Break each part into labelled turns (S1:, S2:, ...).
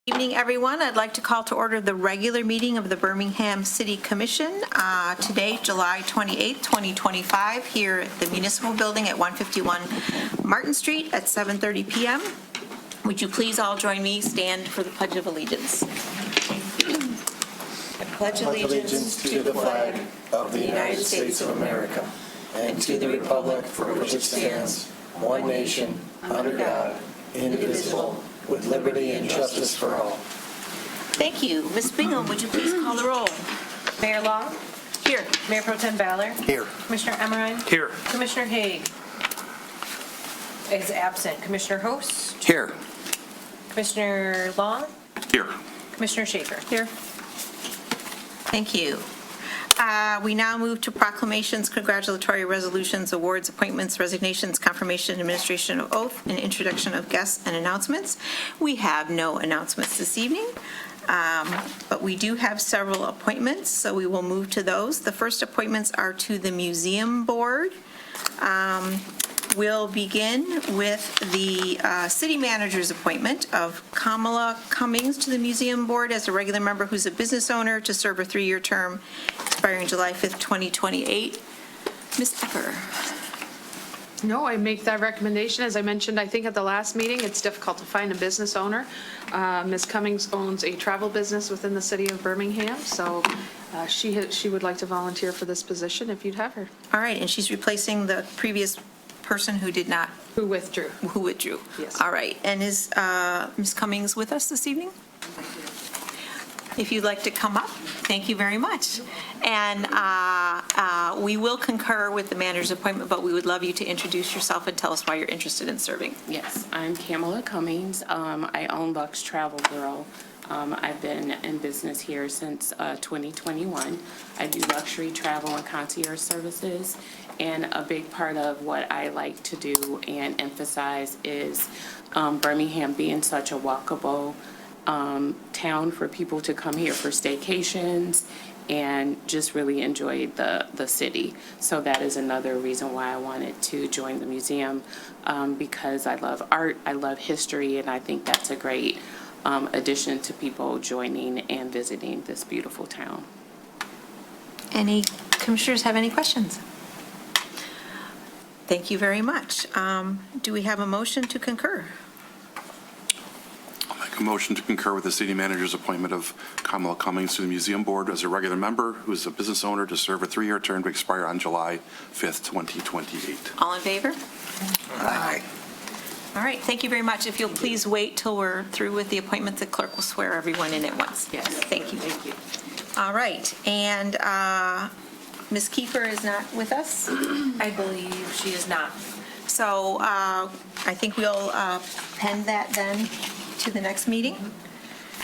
S1: Evening, everyone. I'd like to call to order the regular meeting of the Birmingham City Commission today, July 28, 2025, here at the Municipal Building at 151 Martin Street at 7:30 p.m. Would you please all join me, stand for the Pledge of Allegiance. I pledge allegiance to the flag of the United States of America and to the republic for which it stands, one nation, under God, indivisible, with liberty and justice for all. Thank you. Ms. Bingham, would you please call the roll?
S2: Mayor Long?
S1: Here.
S2: Mayor Pro Tem Ballard?
S3: Here.
S2: Commissioner Emmerine?
S3: Here.
S2: Commissioner Haig is absent. Commissioner Host?
S3: Here.
S2: Commissioner Long?
S3: Here.
S2: Commissioner Schaefer?
S1: Here. Thank you. We now move to proclamations, congratulatory resolutions, awards, appointments, resignations, confirmation, administration of oath, and introduction of guests and announcements. We have no announcements this evening, but we do have several appointments, so we will move to those. The first appointments are to the Museum Board. We'll begin with the city manager's appointment of Kamala Cummings to the Museum Board as a regular member who's a business owner to serve a 3-year term expiring July 5th, 2028. Ms. Ecker.
S4: No, I make that recommendation. As I mentioned, I think at the last meeting, it's difficult to find a business owner. Ms. Cummings owns a travel business within the city of Birmingham, so she would like to volunteer for this position if you'd have her.
S1: All right, and she's replacing the previous person who did not.
S4: Who withdrew.
S1: Who withdrew.
S4: Yes.
S1: All right, and is Ms. Cummings with us this evening? If you'd like to come up, thank you very much. And we will concur with the manager's appointment, but we would love you to introduce yourself and tell us why you're interested in serving.
S5: Yes, I'm Kamala Cummings. I own Lux Travel Girl. I've been in business here since 2021. I do luxury travel and concierge services, and a big part of what I like to do and emphasize is Birmingham being such a walkable town for people to come here for staycations and just really enjoy the city. So that is another reason why I wanted to join the museum, because I love art, I love history, and I think that's a great addition to people joining and visiting this beautiful town.
S1: Any commissioners have any questions? Thank you very much. Do we have a motion to concur?
S6: I'll make a motion to concur with the city manager's appointment of Kamala Cummings to the Museum Board as a regular member who is a business owner to serve a 3-year term to expire on July 5th, 2028.
S1: All in favor?
S3: Aye.
S1: All right, thank you very much. If you'll please wait till we're through with the appointments, the clerk will swear everyone in at once.
S5: Yes.
S1: Thank you.
S5: Thank you.
S1: All right, and Ms. Kiefer is not with us?
S2: I believe she is not.
S1: So I think we'll pen that then to the next meeting.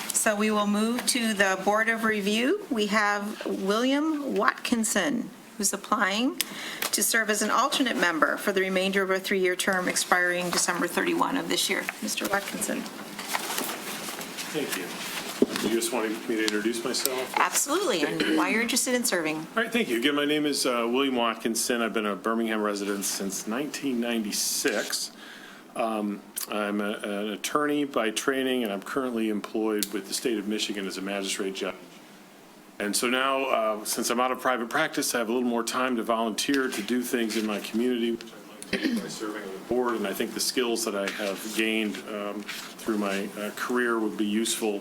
S1: So we will move to the Board of Review. We have William Watkinson, who's applying to serve as an alternate member for the remainder of a 3-year term expiring December 31 of this year. Mr. Watkinson.
S7: Thank you. You just wanted me to introduce myself?
S1: Absolutely, and why you're interested in serving.
S7: All right, thank you. Again, my name is William Watkinson. I've been a Birmingham resident since 1996. I'm an attorney by training, and I'm currently employed with the state of Michigan as a magistrate judge. And so now, since I'm out of private practice, I have a little more time to volunteer to do things in my community, which I'd like to do by serving on the board. And I think the skills that I have gained through my career would be useful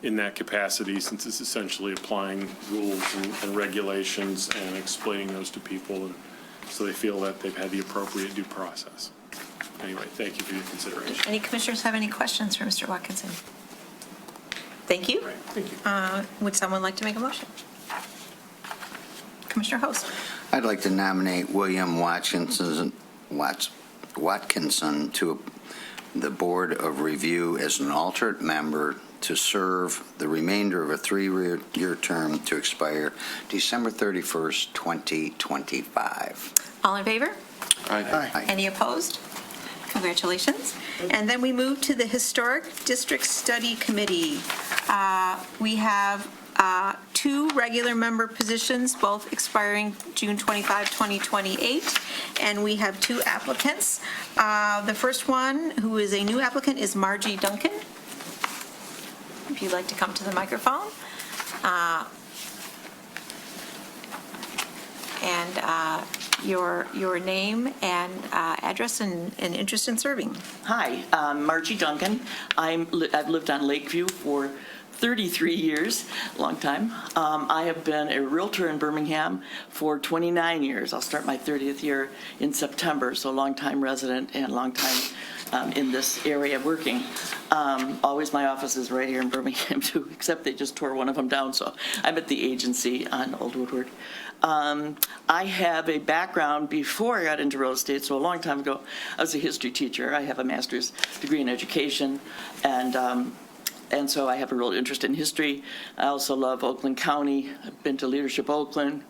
S7: in that capacity, since it's essentially applying rules and regulations and explaining those to people, and so they feel that they've had the appropriate due process. Anyway, thank you for your consideration.
S1: Any commissioners have any questions for Mr. Watkinson? Thank you.
S7: Right, thank you.
S1: Would someone like to make a motion? Commissioner Host.
S3: I'd like to nominate William Watkinson to the Board of Review as an alternate member to serve the remainder of a 3-year term to expire December 31st, 2025.
S1: All in favor?
S6: Aye.
S1: Any opposed? Congratulations. And then we move to the Historic District Study Committee. We have 2 regular member positions, both expiring June 25, 2028, and we have 2 applicants. The first one, who is a new applicant, is Margie Duncan. if you'd like to come to the microphone. And your name and address and interest in serving.
S8: Hi, I'm Margie Duncan. I've lived on Lakeview for 33 years, long time. I have been a realtor in Birmingham for 29 years. I'll start my 30th year in September, so long-time resident and long-time in this area working. Always my office is right here in Birmingham too, except they just tore one of them down, so I'm at the agency on Old Woodward. I have a background before I got into real estate, so a long time ago, I was a history teacher. I have a master's degree in education, and so I have a real interest in history. I also love Oakland County. I've been to Leadership Oakland.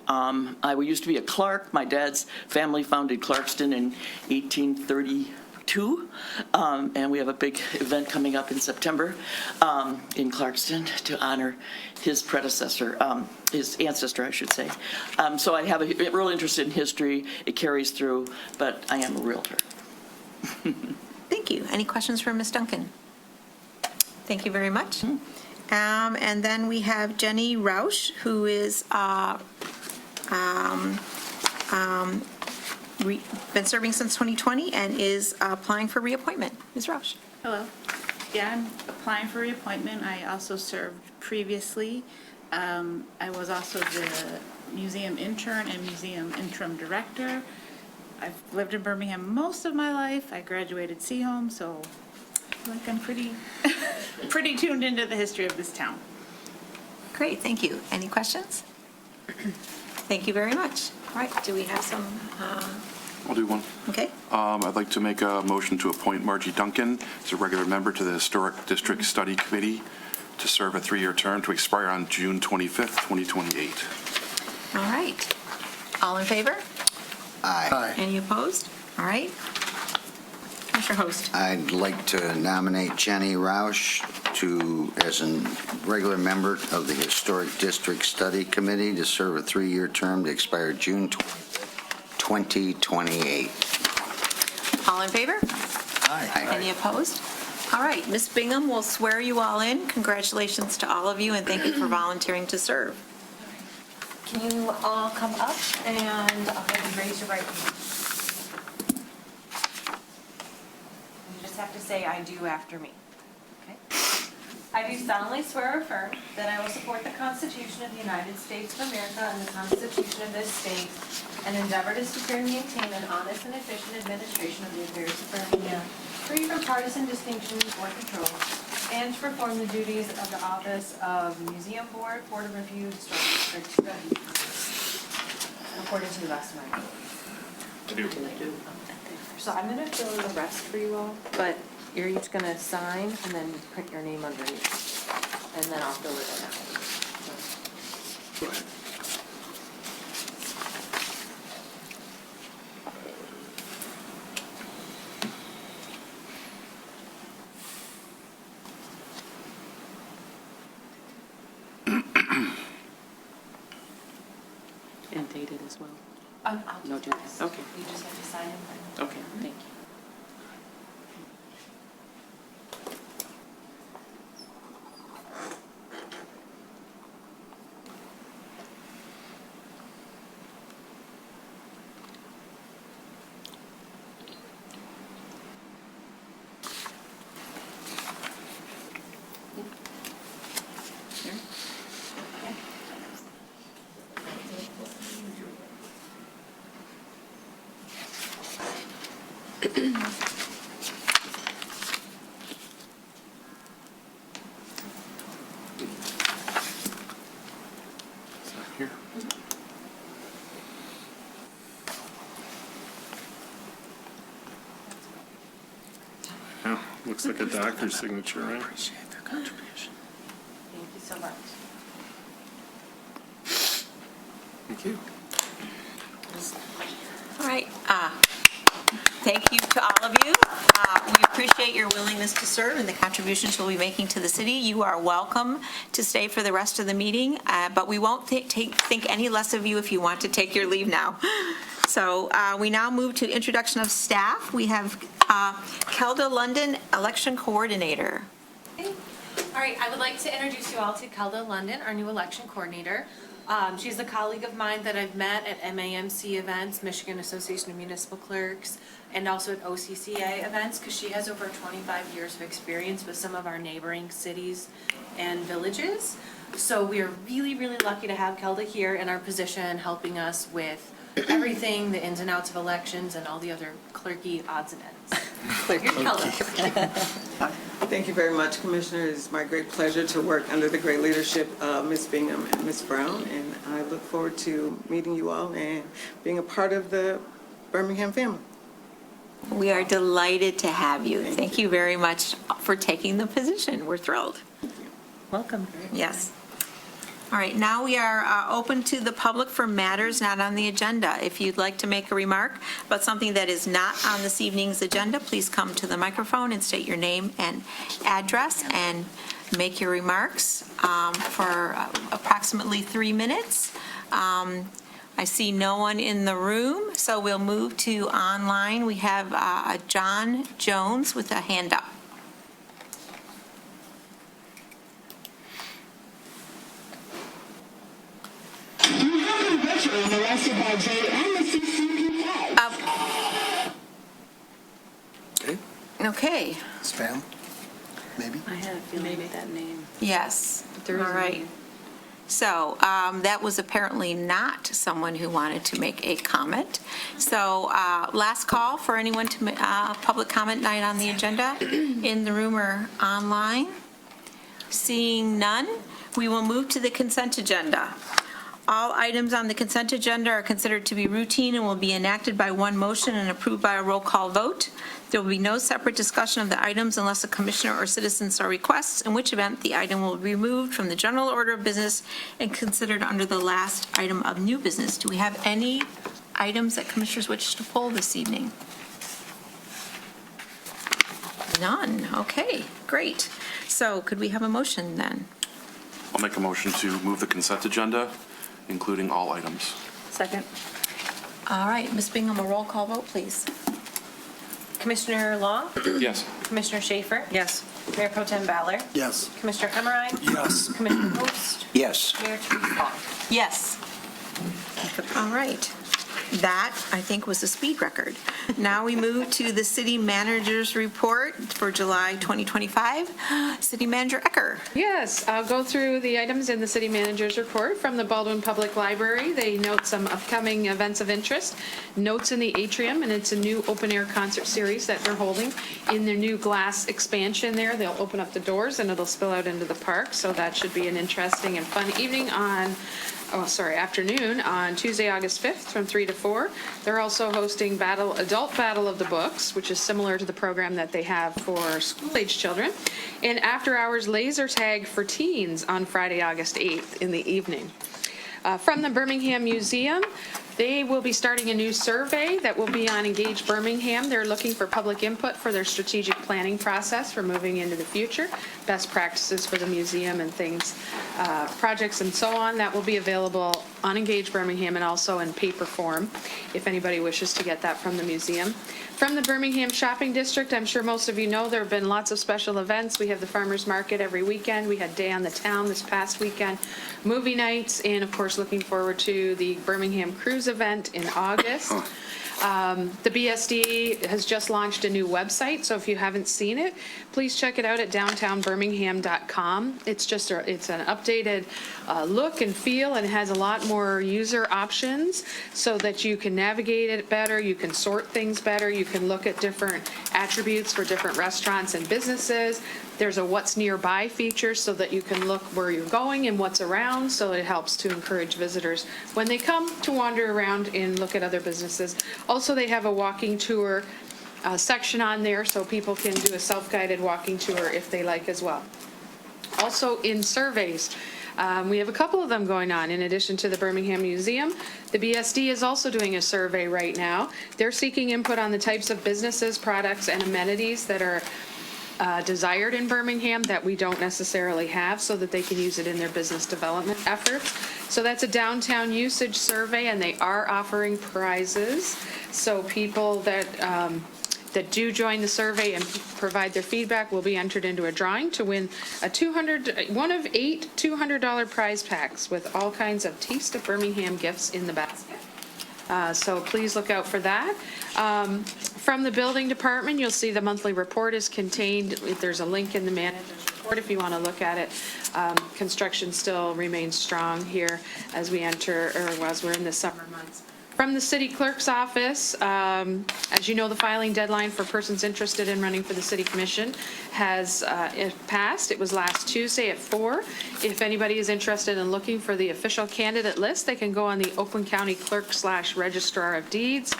S8: I used to be a clerk. My dad's family founded Clarkston in 1832, and we have a big event coming up in September in Clarkston to honor his predecessor, his ancestor, I should say. So I have a real interest in history. It carries through, but I am a realtor.
S1: Thank you. Any questions for Ms. Duncan? Thank you very much. And then we have Jenny Roush, who is been serving since 2020 and is applying for reappointment. Ms. Roush.
S9: Hello. Yeah, I'm applying for reappointment. I also served previously. I was also the museum intern and museum interim director. I've lived in Birmingham most of my life. I graduated Seaholm, so I feel like I'm pretty tuned into the history of this town.
S1: Great, thank you. Any questions? Thank you very much. All right, do we have some,
S6: I'll do one.
S1: okay?
S6: I'd like to make a motion to appoint Margie Duncan as a regular member to the Historic District Study Committee to serve a 3-year term to expire on June 25th, 2028.
S1: All right. All in favor?
S3: Aye.
S1: Any opposed? All right. Mr. Host.
S3: I'd like to nominate Jenny Roush as a regular member of the Historic District Study Committee to serve a 3-year term to expire June 2028.
S1: All in favor?
S3: Aye.
S1: Any opposed? All right, Ms. Bingham will swear you all in. Congratulations to all of you, and thank you for volunteering to serve.
S2: Can you all come up and maybe raise your right hand? You just have to say, "I do" after me. Okay? I do solemnly swear or affirm that I will support the Constitution of the United States of America and the Constitution of this state, and endeavor to secure and maintain an honest and efficient administration of the affairs of Birmingham, free from partisan distinctions or control, and to perform the duties of the office of Museum Board, Board of Review, Historic District, according to the best of my ability. So I'm going to fill in the rest for you all, but you're each going to sign and then print your name underneath, and then I'll fill it in after.
S7: Go ahead.
S5: And dated as well.
S2: I'll
S5: No
S2: do
S5: difference. Okay.
S2: You just have to sign it.
S5: Okay, thank you.
S6: Here.
S7: Yeah, looks like a doctor's signature, right?
S3: Appreciate their contribution.
S2: Thank you so much.
S7: Thank you.
S1: All right. Thank you to all of you. We appreciate your willingness to serve and the contributions you'll be making to the city. You are welcome to stay for the rest of the meeting, but we won't think any less of you if you want to take your leave now. So we now move to introduction of staff. We have Kelda London, election coordinator.
S2: All right, I would like to introduce you all to Kelda London, our new election coordinator. She's a colleague of mine that I've met at MAMC events, Michigan Association of Municipal Clerks, and also at OCCA events, because she has over 25 years of experience with some of our neighboring cities and villages. So we are really, really lucky to have Kelda here in our position, helping us with everything, the ins and outs of elections, and all the other clerky odds and ends. Here's Kelda.
S10: Thank you very much, Commissioner. It's my great pleasure to work under the great leadership of Ms. Bingham and Ms. Brown, and I look forward to meeting you all and being a part of the Birmingham family.
S1: We are delighted to have you. Thank you very much for taking the position. We're thrilled.
S2: Welcome.
S1: Yes. All right, now we are open to the public for matters not on the agenda. If you'd like to make a remark about something that is not on this evening's agenda, please come to the microphone and state your name and address and make your remarks for approximately 3 minutes. I see no one in the room, so we'll move to online. We have John Jones with a hand up. Okay,
S11: Spam, maybe?
S5: I had a feeling with that name.
S1: yes, all
S4: There is a
S1: right.
S4: name.
S1: So that was apparently not someone who wanted to make a comment. So last call for anyone to, public comment night on the agenda, in the room or online. Seeing none, we will move to the consent agenda. All items on the consent agenda are considered to be routine and will be enacted by one motion and approved by a roll call vote. There will be no separate discussion of the items unless a commissioner or citizen so requests, in which event the item will be removed from the general order of business and considered under the last item of new business. Do we have any items that commissioners wish to pull this evening? None. Okay, great. So could we have a motion then?
S6: I'll make a motion to move the consent agenda, including all items.
S2: Second.
S1: All right, Ms. Bingham, a roll call vote, please.
S2: Commissioner Long?
S6: Yes.
S2: Commissioner Schaefer?
S1: Yes.
S2: Mayor Pro Tem Ballard?
S11: Yes.
S2: Commissioner Emmerine?
S11: Yes.
S2: Commissioner Post?
S3: Yes.
S2: Mayor Therese Long?
S1: Yes. All right. That, I think, was a speed record. Now we move to the city manager's report for July 2025. City Manager Ecker.
S4: Yes, I'll go through the items in the city manager's report from the Baldwin Public Library. They note some upcoming events of interest, notes in the atrium, and it's a new open-air concert series that they're holding in their new glass expansion there. They'll open up the doors and it'll spill out into the park, so that should be an interesting and fun evening afternoon on Tuesday, August 5th from 3 to 4. They're also hosting Adult Battle of the Books, which is similar to the program that they have for school-age children, and after-hours laser tag for teens on Friday, August 8th in the evening. From the Birmingham Museum, they will be starting a new survey that will be on Engage Birmingham. They're looking for public input for their strategic planning process for moving into the future, best practices for the museum and things, projects and so on. That will be available on Engage Birmingham and also in paper form if anybody wishes to get that from the museum. From the Birmingham Shopping District, I'm sure most of you know there have been lots of special events. We have the farmers market every weekend. We had Day on the Town this past weekend, movie nights, and of course looking forward to the Birmingham Cruise event in August. The BSD has just launched a new website, so if you haven't seen it, please check it out at downtownbirmingham.com. It's an updated look and feel, and has a lot more user options so that you can navigate it better, you can sort things better, you can look at different attributes for different restaurants and businesses. There's a what's nearby feature so that you can look where you're going and what's around, so it helps to encourage visitors when they come to wander around and look at other businesses. Also, they have a walking tour section on there, so people can do a self-guided walking tour if they like as well. Also, in surveys, we have a couple of them going on. In addition to the Birmingham Museum, the BSD is also doing a survey right now. They're seeking input on the types of businesses, products, and amenities that are desired in Birmingham that we don't necessarily have, so that they can use it in their business development efforts. So that's a downtown usage survey, and they are offering prizes. So people that that do join the survey and provide their feedback will be entered into a drawing to win one of 8 $200 prize packs with all kinds of Taste of Birmingham gifts in the basket. So please look out for that. From the building department, you'll see the monthly report is contained. There's a link in the manager's report if you want to look at it. Construction still remains strong here as we enter, or as we're in the summer months. From the city clerk's office, as you know, the filing deadline for persons interested in running for the city commission has passed. It was last Tuesday at 4. If anybody is interested in looking for the official candidate list, they can go on the Oakland County Clerk/Registrar of Deeds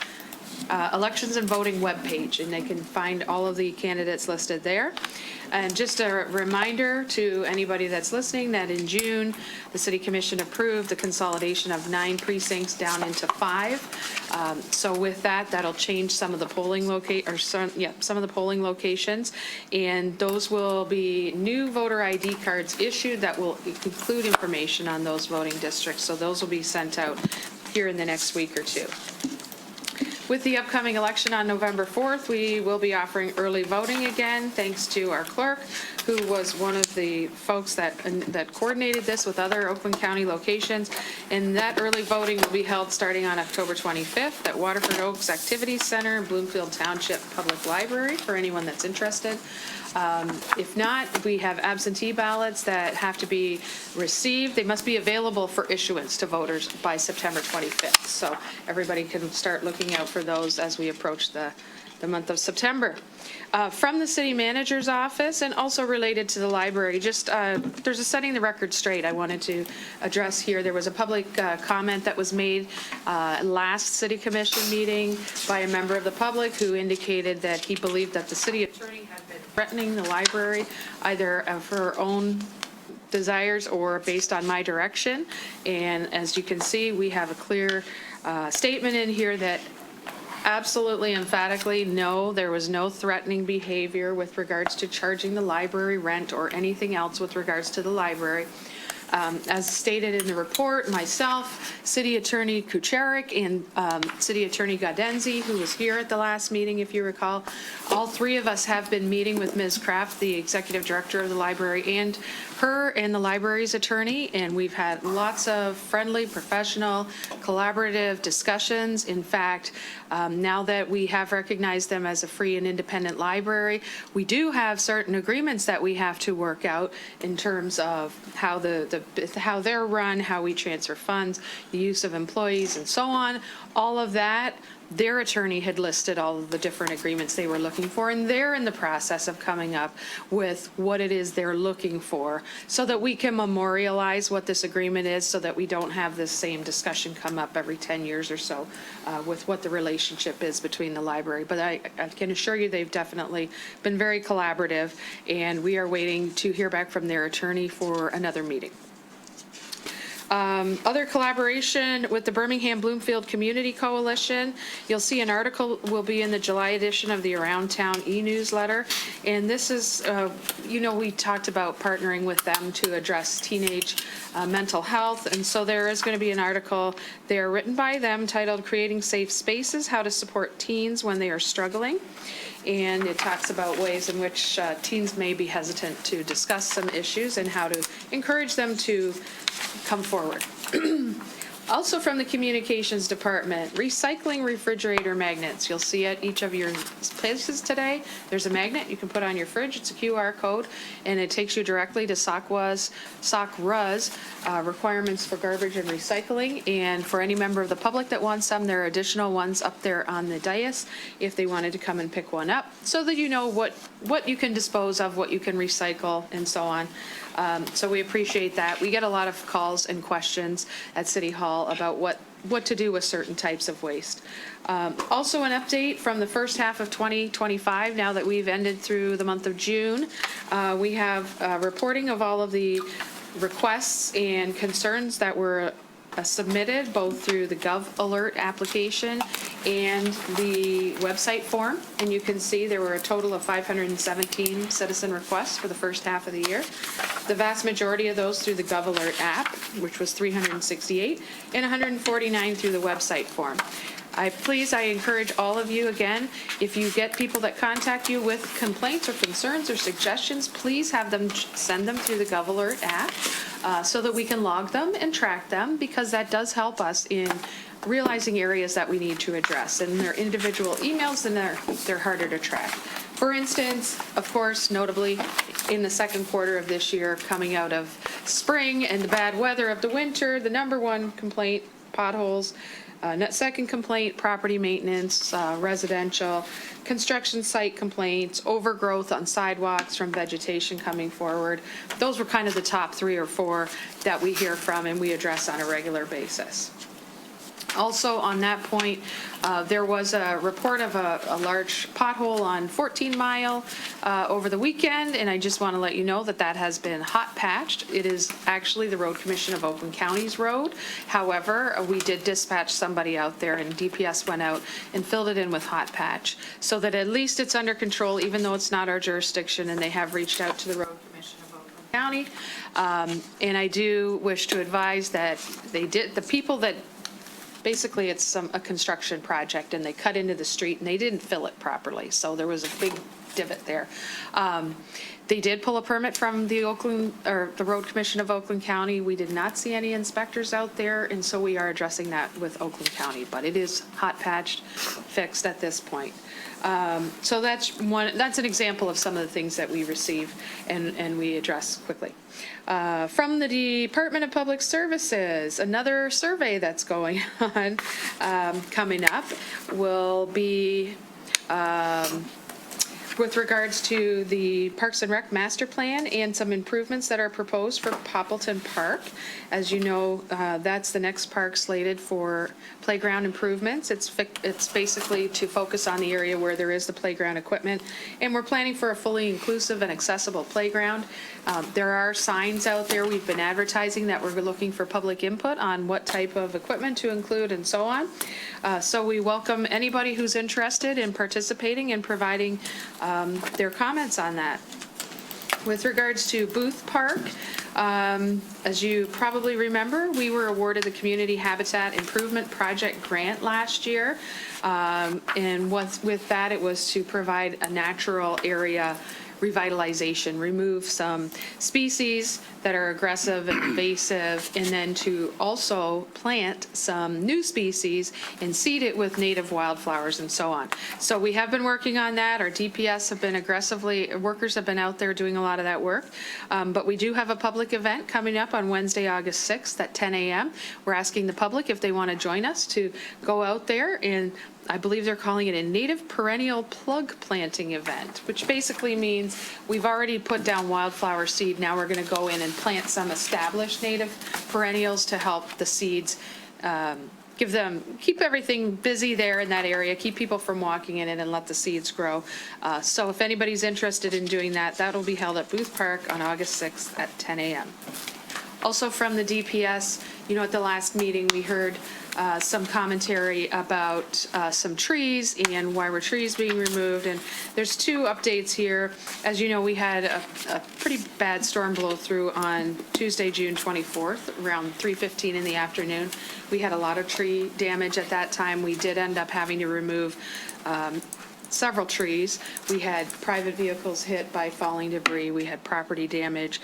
S4: elections and voting webpage, and they can find all of the candidates listed there. And just a reminder to anybody that's listening that in June, the City Commission approved the consolidation of 9 precincts down into 5. So with that, that'll change some of the polling some of the polling locations, and those will be new voter ID cards issued that will include information on those voting districts. So those will be sent out here in the next week or two. With the upcoming election on November 4th, we will be offering early voting again, thanks to our clerk, who was one of the folks that coordinated this with other Oakland County locations. And that early voting will be held starting on October 25th at Waterford Oaks Activities Center in Bloomfield Township Public Library for anyone that's interested. If not, we have absentee ballots that have to be received. They must be available for issuance to voters by September 25th. So everybody can start looking out for those as we approach the month of September. From the city manager's office and also related to the library, just there's a setting the record straight I wanted to address here. There was a public comment that was made last city commission meeting by a member of the public who indicated that he believed that the city attorney had been threatening the library either for her own desires or based on my direction. And as you can see, we have a clear statement in here that absolutely emphatically, no, there was no threatening behavior with regards to charging the library rent or anything else with regards to the library. As stated in the report, myself, City Attorney Kucharik, and City Attorney Gaudenzi, who was here at the last meeting, if you recall, all 3 of us have been meeting with Ms. Kraft, the Executive Director of the library, and her and the library's attorney, and we've had lots of friendly, professional, collaborative discussions. In fact, now that we have recognized them as a free and independent library, we do have certain agreements that we have to work out in terms of how how they're run, how we transfer funds, the use of employees, and so on. All of that, their attorney had listed all of the different agreements they were looking for, and they're in the process of coming up with what it is they're looking for so that we can memorialize what this agreement is so that we don't have this same discussion come up every 10 years or so with what the relationship is between the library. But I can assure you they've definitely been very collaborative, and we are waiting to hear back from their attorney for another meeting. Other collaboration with the Birmingham Bloomfield Community Coalition. You'll see an article will be in the July edition of the Around Town e-newsletter. And this is, we talked about partnering with them to address teenage mental health. And so there is going to be an article there written by them titled Creating Safe Spaces, How to Support Teens When They Are Struggling. And it talks about ways in which teens may be hesitant to discuss some issues and how to encourage them to come forward. Also from the communications department, recycling refrigerator magnets. You'll see at each of your places today, there's a magnet you can put on your fridge. It's a QR code, and it takes you directly to SOCRA's requirements for garbage and recycling. And for any member of the public that wants some, there are additional ones up there on the dais if they wanted to come and pick one up so that you know what you can dispose of, what you can recycle, and so on. So we appreciate that. We get a lot of calls and questions at City Hall about what to do with certain types of waste. Also an update from the first half of 2025, now that we've ended through the month of June. We have reporting of all of the requests and concerns that were submitted both through the Gov Alert application and the website form. And you can see there were a total of 517 citizen requests for the first half of the year. The vast majority of those through the Gov Alert app, which was 368, and 149 through the website form. I encourage all of you, again, if you get people that contact you with complaints or concerns or suggestions, please have them send them through the GovAlert app so that we can log them and track them, because that does help us in realizing areas that we need to address. And they're individual emails, and they're harder to track. For instance, of course, notably, in the second quarter of this year, coming out of spring and the bad weather of the winter, the number one complaint, potholes. Second complaint, property maintenance, residential, construction site complaints, overgrowth on sidewalks from vegetation coming forward. Those were kind of the top 3 or 4 that we hear from and we address on a regular basis. Also, on that point, there was a report of a large pothole on 14 Mile over the weekend, and I just want to let you know that that has been hot patched. It is actually the Road Commission of Oakland County's road. However, we did dispatch somebody out there, and DPS went out and filled it in with hot patch so that at least it's under control, even though it's not our jurisdiction, and they have reached out to the Road Commission of Oakland County. And I do wish to advise that the people that basically, it's a construction project, and they cut into the street, and they didn't fill it properly, so there was a big divot there. They did pull a permit from the Road Commission of Oakland County. We did not see any inspectors out there, and so we are addressing that with Oakland County, but it is hot patched, fixed at this point. So that's an example of some of the things that we receive and we address quickly. From the Department of Public Services, another survey that's going on coming up will be with regards to the Parks and Rec Master Plan and some improvements that are proposed for Poppleton Park. As you know, that's the next park slated for playground improvements. It's basically to focus on the area where there is the playground equipment, and we're planning for a fully inclusive and accessible playground. There are signs out there. We've been advertising that we're looking for public input on what type of equipment to include and so on. So we welcome anybody who's interested in participating and providing their comments on that. With regards to Booth Park, as you probably remember, we were awarded the Community Habitat Improvement Project grant last year. And with that, it was to provide a natural area revitalization, remove some species that are aggressive and invasive, and then to also plant some new species and seed it with native wildflowers and so on. So we have been working on that. Our DPS have been workers have been out there doing a lot of that work. But we do have a public event coming up on Wednesday, August 6th at 10 a.m. We're asking the public if they want to join us to go out there, and I believe they're calling it a native perennial plug planting event, which basically means we've already put down wildflower seed. Now we're going to go in and plant some established native perennials to help the seeds, keep everything busy there in that area, keep people from walking in it, and let the seeds grow. So if anybody's interested in doing that, that'll be held at Booth Park on August 6th at 10 a.m. Also from the DPS, at the last meeting, we heard some commentary about some trees and why were trees being removed. And there's 2 updates here. As you know, we had a pretty bad storm blow through on Tuesday, June 24th, around 3:15 in the afternoon. We had a lot of tree damage at that time. We did end up having to remove several trees. We had private vehicles hit by falling debris. We had property damage,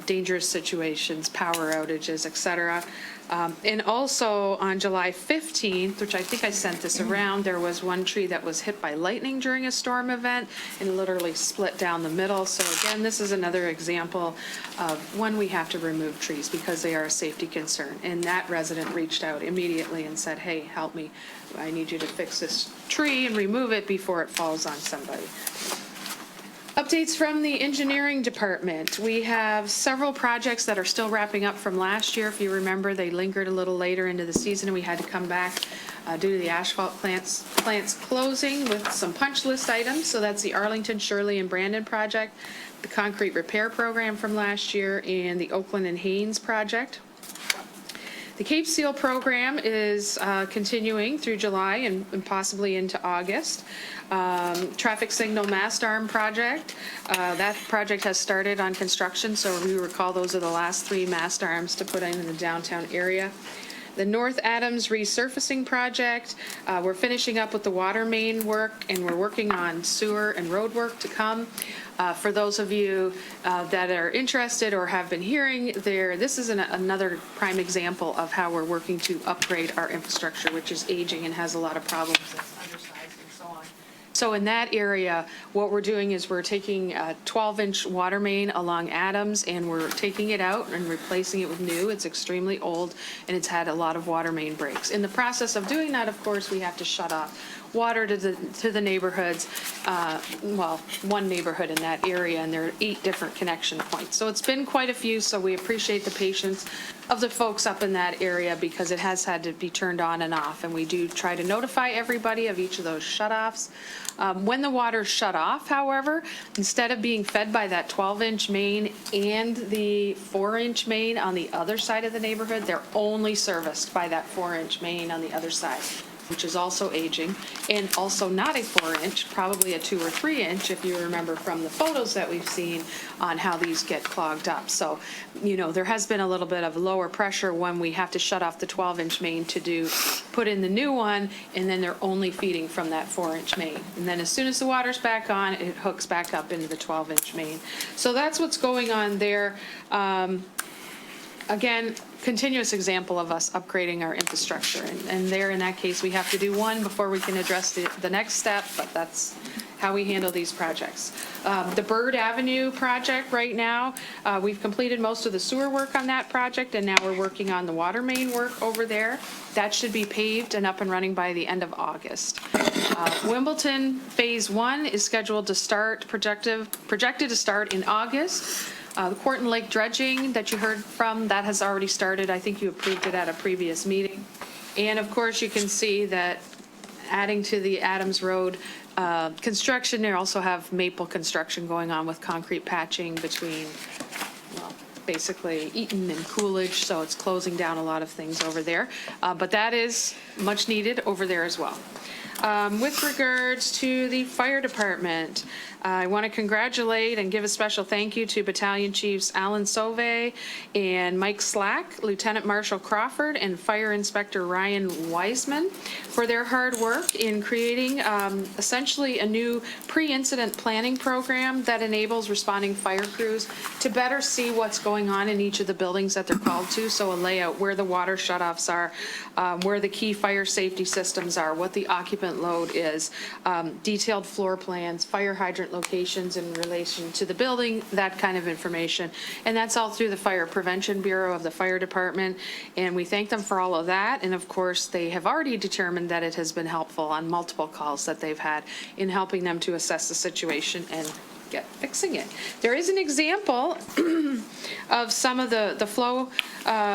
S4: dangerous situations, power outages, etc. And also on July 15th, which I think I sent this around, there was one tree that was hit by lightning during a storm event and literally split down the middle. So again, this is another example of when we have to remove trees because they are a safety concern. And that resident reached out immediately and said, hey, help me. I need you to fix this tree and remove it before it falls on somebody. Updates from the engineering department. We have several projects that are still wrapping up from last year. If you remember, they lingered a little later into the season and we had to come back due to the asphalt plants closing with some punch list items. So that's the Arlington, Shirley, and Brandon project, the concrete repair program from last year, and the Oakland and Haynes project. The Cape Seal program is continuing through July and possibly into August. Traffic signal mast arm project. That project has started on construction, so we recall those are the last 3 mast arms to put in the downtown area. The North Adams resurfacing project, we're finishing up with the water main work, and we're working on sewer and road work to come. For those of you that are interested or have been hearing there, this is another prime example of how we're working to upgrade our infrastructure, which is aging and has a lot of problems. It's undersized and so on. So in that area, what we're doing is we're taking a 12-inch water main along Adams, and we're taking it out and replacing it with new. It's extremely old, and it's had a lot of water main breaks. In the process of doing that, of course, we have to shut off water to the neighborhoods, well, one neighborhood in that area, and there are 8 different connection points. So it's been quite a few, so we appreciate the patience of the folks up in that area because it has had to be turned on and off, and we do try to notify everybody of each of those shutoffs. When the water's shut off, however, instead of being fed by that 12-inch main and the 4-inch main on the other side of the neighborhood, they're only serviced by that 4-inch main on the other side, which is also aging, and also not a 4-inch, probably a 2 or 3-inch, if you remember from the photos that we've seen on how these get clogged up. So, you know, there has been a little bit of lower pressure when we have to shut off the 12-inch main to put in the new one, and then they're only feeding from that 4-inch main. And then as soon as the water's back on, it hooks back up into the 12-inch main. So that's what's going on there. Again, continuous example of us upgrading our infrastructure. And there, in that case, we have to do one before we can address the next step, but that's how we handle these projects. The Bird Avenue project right now, we've completed most of the sewer work on that project, and now we're working on the water main work over there. That should be paved and up and running by the end of August. Wimbledon Phase 1 is scheduled to start, projected to start in August. The Quarton Lake dredging that you heard from, that has already started. I think you approved it at a previous meeting. And of course, you can see that adding to the Adams Road construction, they also have maple construction going on with concrete patching between, well, basically Eaton and Coolidge, so it's closing down a lot of things over there. But that is much needed over there as well. With regards to the fire department, I want to congratulate and give a special thank you to Battalion Chiefs Alan Sauve and Mike Slack, Lieutenant Marshal Crawford, and Fire Inspector Ryan Wiseman for their hard work in creating essentially a new pre-incident planning program that enables responding fire crews to better see what's going on in each of the buildings that they're called to. So a layout where the water shutoffs are, where the key fire safety systems are, what the occupant load is, detailed floor plans, fire hydrant locations in relation to the building, that kind of information. And that's all through the Fire Prevention Bureau of the Fire Department. And we thank them for all of that. And of course, they have already determined that it has been helpful on multiple calls that they've had in helping them to assess the situation and fixing it. There is an example of some of the flow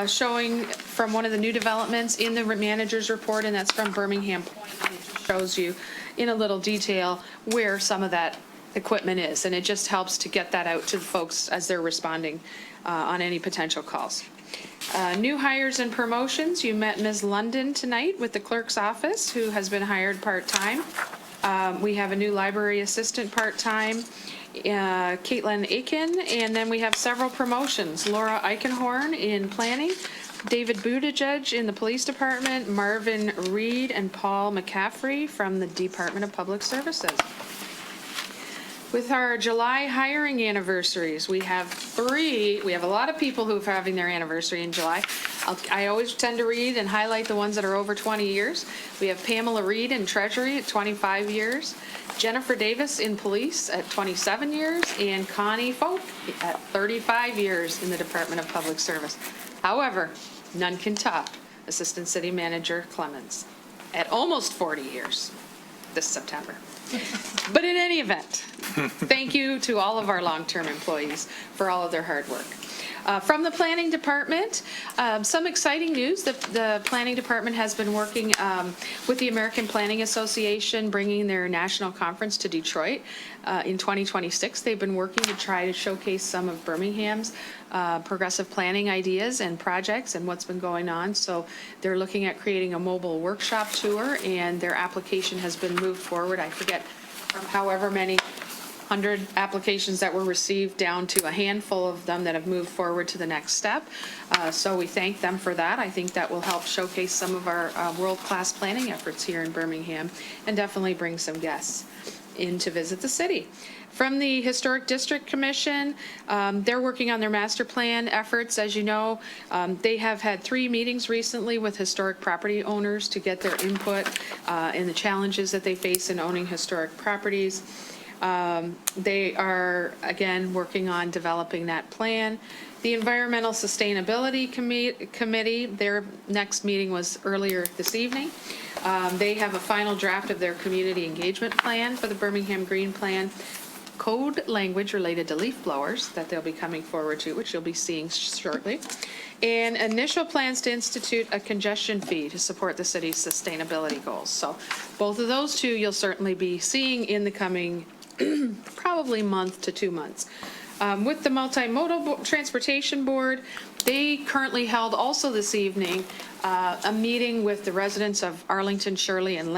S4: showing from one of the new developments in the manager's report, and that's from Birmingham Point. And it just shows you in a little detail where some of that equipment is, and it just helps to get that out to the folks as they're responding on any potential calls. New hires and promotions. You met Ms. London tonight with the clerk's office, who has been hired part-time. We have a new library assistant part-time, Caitlin Aiken, and then we have several promotions. Laura Eichenhorn in planning, David Buttigieg in the police department, Marvin Reed and Paul McCaffrey from the Department of Public Services. With our July hiring anniversaries, we have 3. We have a lot of people who are having their anniversary in July. I always tend to read and highlight the ones that are over 20 years. We have Pamela Reed in Treasury at 25 years, Jennifer Davis in police at 27 years, and Connie Folk at 35 years in the Department of Public Service. However, none can top Assistant City Manager Clemens at almost 40 years this September. But in any event, thank you to all of our long-term employees for all of their hard work. From the planning department, some exciting news. The planning department has been working with the American Planning Association, bringing their national conference to Detroit in 2026. They've been working to try to showcase some of Birmingham's progressive planning ideas and projects and what's been going on. So they're looking at creating a mobile workshop tour, and their application has been moved forward. I forget from however many 100 applications that were received down to a handful of them that have moved forward to the next step. So we thank them for that. I think that will help showcase some of our world-class planning efforts here in Birmingham and definitely bring some guests in to visit the city. From the Historic District Commission, they're working on their master plan efforts. As you know, they have had 3 meetings recently with historic property owners to get their input in the challenges that they face in owning historic properties. They are, again, working on developing that plan. The Environmental Sustainability Committee, their next meeting was earlier this evening. They have a final draft of their community engagement plan for the Birmingham Green Plan, code language related to leaf blowers that they'll be coming forward to, which you'll be seeing shortly, and initial plans to institute a congestion fee to support the city's sustainability goals. So both of those two you'll certainly be seeing in the coming probably month to 2 months. With the Multimodal Transportation Board, they currently held also this evening a meeting with the residents of Arlington, Shirley, and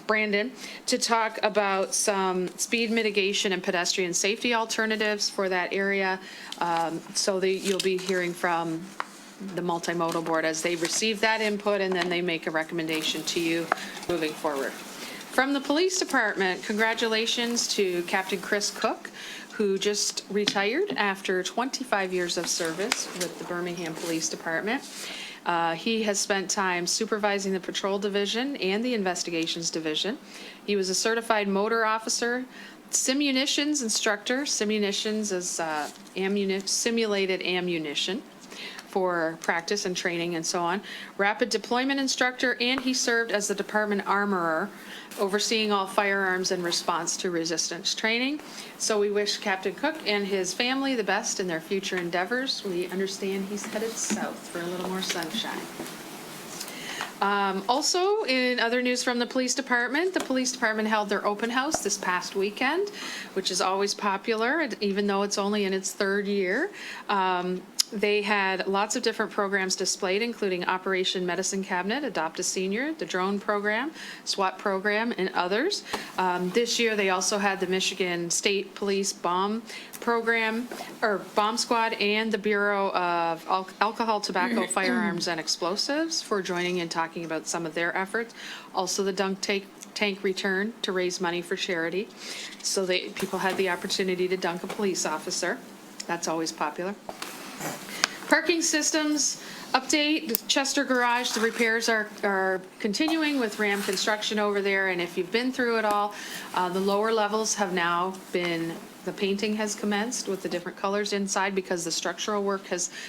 S4: Brandon, to talk about some speed mitigation and pedestrian safety alternatives for that area. So you'll be hearing from the Multimodal Board as they receive that input, and then they make a recommendation to you moving forward. From the Police Department, congratulations to Captain Chris Cook, who just retired after 25 years of service with the Birmingham Police Department. He has spent time supervising the Patrol Division and the Investigations Division. He was a certified motor officer, simunitions instructor. Simunitions is simulated ammunition for practice and training and so on. Rapid deployment instructor, and he served as the department armorer, overseeing all firearms in response to resistance training. So we wish Captain Cook and his family the best in their future endeavors. We understand he's headed south for a little more sunshine. Also, in other news from the police department held their open house this past weekend, which is always popular, even though it's only in its 3rd year. They had lots of different programs displayed, including Operation Medicine Cabinet, Adopt a Senior, the drone program, SWAT program, and others. This year, they also had the Michigan State Police bomb program, or bomb squad, and the Bureau of Alcohol, Tobacco, Firearms, and Explosives for joining and talking about some of their efforts. Also, the dunk tank return to raise money for charity. So people had the opportunity to dunk a police officer. That's always popular. Parking systems update, the Chester Garage, the repairs are continuing with Ram Construction over there, and if you've been through it all, the lower levels have now been, the painting has commenced with the different colors inside because the structural work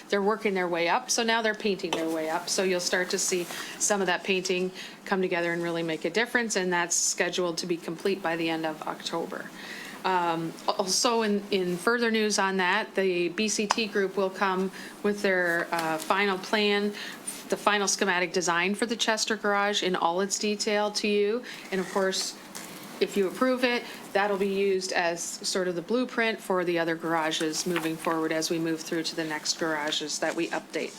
S4: they're working their way up, so now they're painting their way up. So you'll start to see some of that painting come together and really make a difference, and that's scheduled to be complete by the end of October. Also, in further news on that, the BCT group will come with their final plan, the final schematic design for the Chester Garage in all its detail to you. And of course, if you approve it, that'll be used as sort of the blueprint for the other garages moving forward as we move through to the next garages that we update.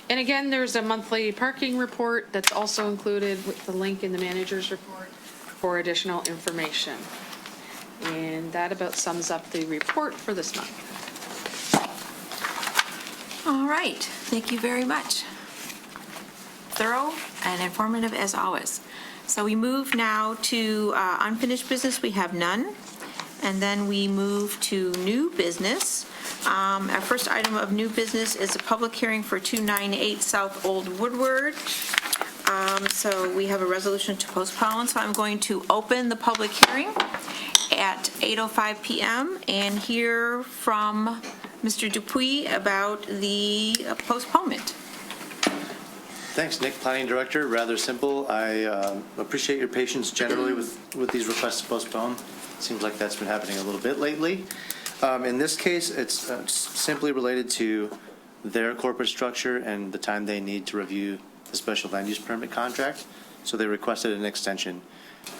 S4: And again, there's a monthly parking report that's also included with the link in the manager's report for additional information. And that about sums up the report for this month.
S1: All right, thank you very much. Thorough and informative as always. So we move now to unfinished business. We have none. And then we move to new business. Our first item of new business is a public hearing for 298 South Old Woodward. So we have a resolution to postpone. So I'm going to open the public hearing at 8:05 p.m. and hear from Mr. Dupuy about the postponement.
S12: Thanks, Nick, Planning Director. Rather simple. I appreciate your patience generally with these requests to postpone. Seems like that's been happening a little bit lately. In this case, it's simply related to their corporate structure and the time they need to review the special land use permit contract. So they requested an extension.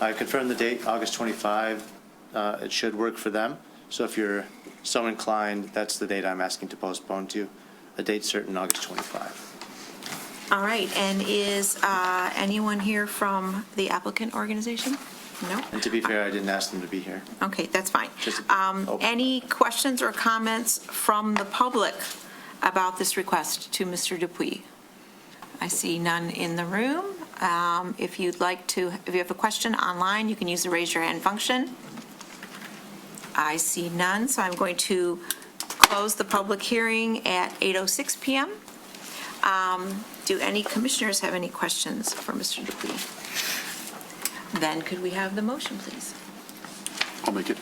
S12: I confirmed the date, August 25. It should work for them. So if you're so inclined, that's the date I'm asking to postpone to, a date certain, August 25.
S1: All right, and is anyone here from the applicant organization? No?
S12: And to be fair, I didn't ask them to be here.
S1: Okay, that's fine.
S12: Just-
S1: Any questions or comments from the public about this request to Mr. Dupuy? I see none in the room. If you have a question online, you can use the raise your hand function. I see none, so I'm going to close the public hearing at 8:06 PM. Do any commissioners have any questions for Mr. Dupuy? Then could we have the motion, please?
S6: I'll make it.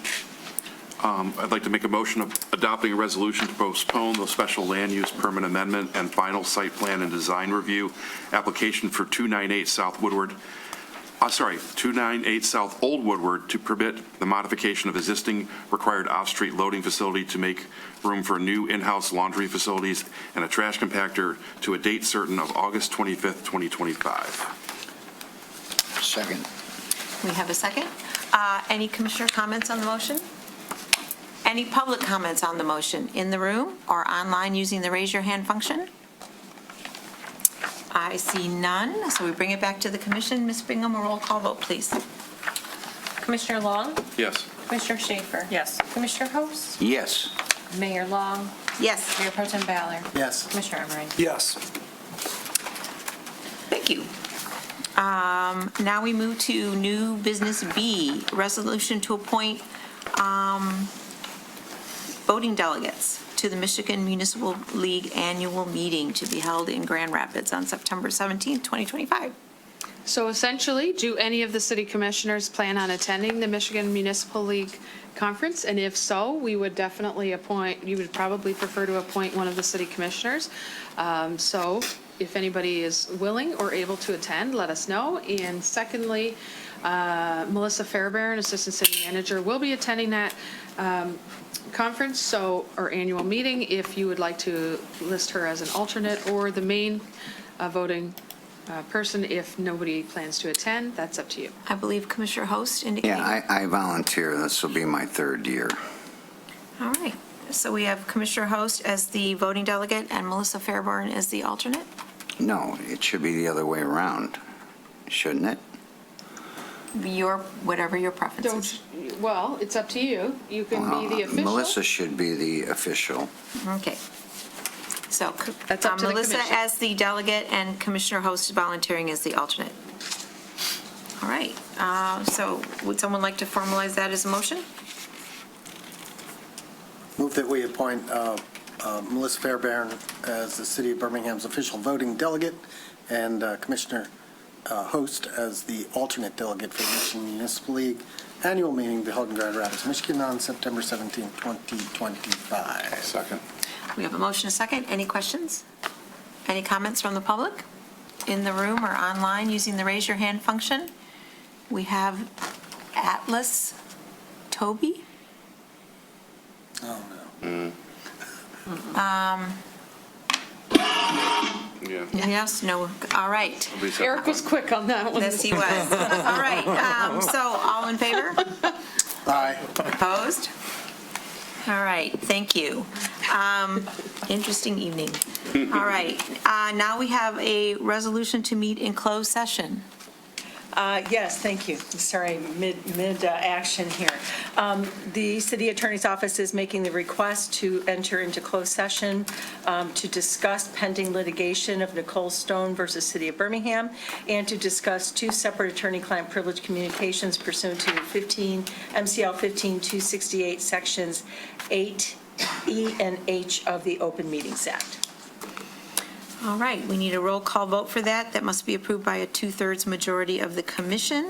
S6: I'd like to make a motion of adopting a resolution to postpone the special land use permit amendment and final site plan and design review application for 298 South 298 South Old Woodward to permit the modification of existing required off-street loading facility to make room for new in-house laundry facilities and a trash compactor to a date certain of August 25th, 2025.
S3: Second.
S1: We have a second. Any commissioner comments on the motion? Any public comments on the motion in the room or online using the raise your hand function? I see none, so we bring it back to the commission. Ms. Bingham, a roll call vote, please.
S2: Commissioner Long?
S6: Yes.
S2: Commissioner Schaefer?
S8: Yes.
S2: Commissioner Host?
S3: Yes.
S2: Mayor Long?
S1: Yes.
S2: Mayor Pro Tem Ballard?
S11: Yes.
S2: Commissioner Emery?
S11: Yes.
S1: Thank you. Now we move to new business B, resolution to appoint voting delegates to the Michigan Municipal League annual meeting to be held in Grand Rapids on September 17th, 2025.
S4: So essentially, do any of the city commissioners plan on attending the Michigan Municipal League Conference? And if so, we would definitely you would probably prefer to appoint one of the city commissioners. So if anybody is willing or able to attend, let us know. And secondly, Melissa Fairbairn, Assistant City Manager, will be attending that conference, or annual meeting. If you would like to list her as an alternate or the main voting person, if nobody plans to attend, that's up to you.
S1: I believe Commissioner Host indicated.
S3: Yeah, I volunteer. This will be my third year.
S1: All right. So we have Commissioner Host as the voting delegate and Melissa Fairbairn as the alternate?
S3: No, it should be the other way around, shouldn't it?
S1: Whatever your preference is.
S4: Well, it's up to you. You can be the official.
S3: Melissa should be the official.
S1: Okay. So
S4: That's up to the
S1: Melissa
S4: commission.
S1: as the delegate and Commissioner Host volunteering as the alternate. All right. So would someone like to formalize that as a motion?
S11: Move that we appoint Melissa Fairbairn as the City of Birmingham's official voting delegate and Commissioner Host as the alternate delegate for the Michigan Municipal League annual meeting to be held in Grand Rapids, Michigan on September 17, 2025.
S6: Second.
S1: We have a motion, a second. Any questions? Any comments from the public in the room or online using the raise your hand function? We have Atlas Toby.
S11: Oh,
S6: Yeah.
S1: Yes, no, all right.
S4: Eric was quick on that one.
S1: Yes, he was. All right, so all in favor?
S11: Aye.
S1: Opposed? All right, thank you. Interesting evening. All right, now we have a resolution to meet in closed session.
S13: Yes, thank you. Sorry, mid-action here. The city attorney's office is making the request to enter into closed session to discuss pending litigation of Nicole Stone versus City of Birmingham, and to discuss two separate attorney-client privilege communications pursuant to 15 MCL 15268 sections 8E and H of the Open Meetings Act.
S1: All right, we need a roll call vote for that. That must be approved by a 2/3 majority of the commission.